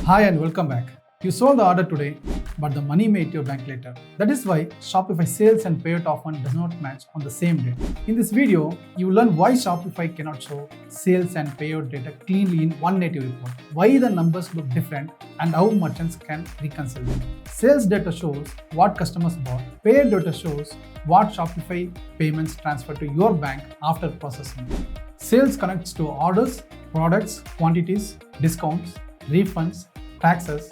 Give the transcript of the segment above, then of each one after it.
Hi and welcome back. You sold the order today, but the money may hit your bank later. That is why Shopify sales and payout often does not match on the same day. In this video, you will learn why Shopify cannot show sales and payout data cleanly in one native report, why the numbers look different, and how merchants can reconcile them. Sales data shows what customers bought. Payout data shows what Shopify payments transfer to your bank after processing. Sales connects to orders, products, quantities, discounts, refunds, taxes,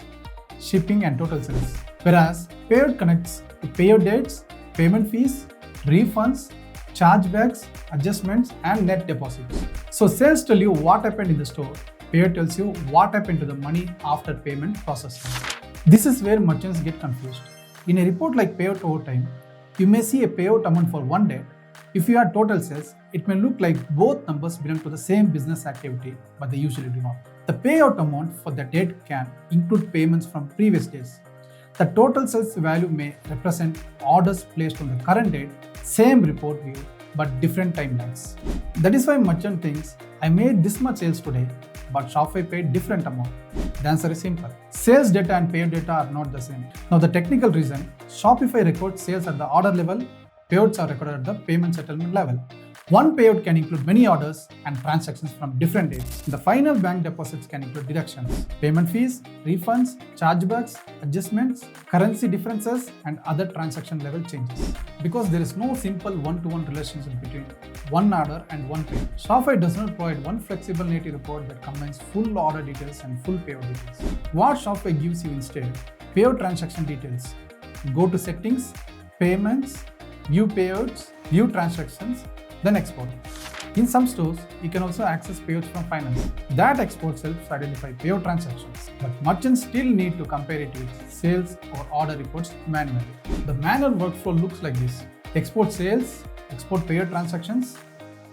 shipping and total sales. Whereas payout connects to payout dates, payment fees, refunds, chargebacks, adjustments and net deposits. So sales tell you what happened in the store, payout tells you what happened to the money after payment processing. This is where merchants get confused. In a report like payout over time, you may see a payout amount for one day. If you add total sales, it may look like both numbers belong to the same business activity, but they usually do not. The payout amount for the date can include payments from previous days. The total sales value may represent orders placed on the current date, same report view, but different timelines. That is why merchant thinks, I made this much sales today, but Shopify paid different amount. The answer is simple. Sales data and payout data are not the same. Now the technical reason, Shopify records sales at the order level, payouts are recorded at the payment settlement level. One payout can include many orders and transactions from different dates. The final bank deposits can include deductions, payment fees, refunds, chargebacks, adjustments, currency differences, and other transaction level changes. Because there is no simple one-to-one relationship between one order and one payout. Shopify does not provide one flexible native report that combines full order details and full payout details. What Shopify gives you instead, payout transaction details. Go to settings, payments, view payouts, view transactions, then export. In some stores, you can also access payouts from finance. That export helps identify payout transactions, but merchants still need to compare it with sales or order reports manually. The manual workflow looks like this. Export sales, export payout transactions,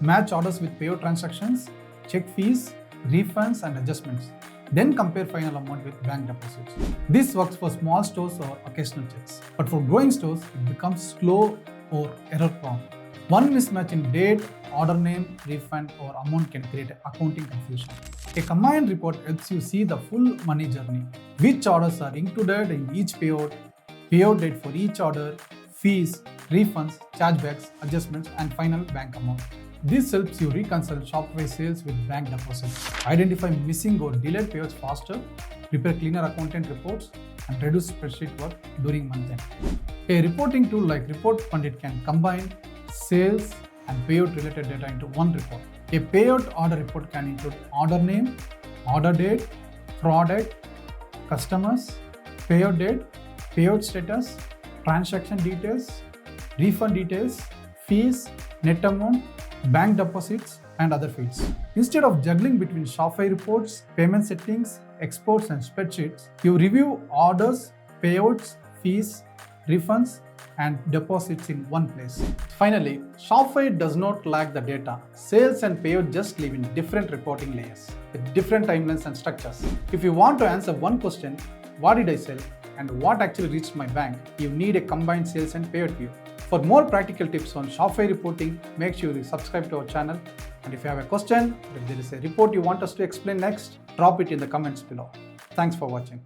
match orders with payout transactions, check fees, refunds and adjustments. Then compare final amount with bank deposits. This works for small stores or occasional checks. But for growing stores, it becomes slow or error prone. One mismatch in date, order name, refund, or amount can create accounting confusion. A combined report helps you see the full money journey, which orders are included in each payout, payout date for each order, fees, refunds, chargebacks, adjustments, and final bank amount. This helps you reconcile Shopify sales with bank deposits, identify missing or delayed payouts faster, prepare cleaner accountant reports, and reduce spreadsheet work during month end. A reporting tool like Report Pundit can combine sales and payout related data into one report. A payout order report can include order name, order date, product, customers, payout date, payout status, transaction details, refund details, fees, net amount, bank deposits, and other fields. Instead of juggling between Shopify reports, payment settings, exports, and spreadsheets, you review orders, payouts, fees, refunds, and deposits in one place. Finally, Shopify does not lack the data. Sales and payout just live in different reporting layers with different timelines and structures. If you want to answer one question, what did I sell and what actually reached my bank, you need a combined sales and payout view. For more practical tips on Shopify reporting, make sure you subscribe to our channel. And if you have a question, if there is a report you want us to explain next, drop it in the comments below. Thanks for watching.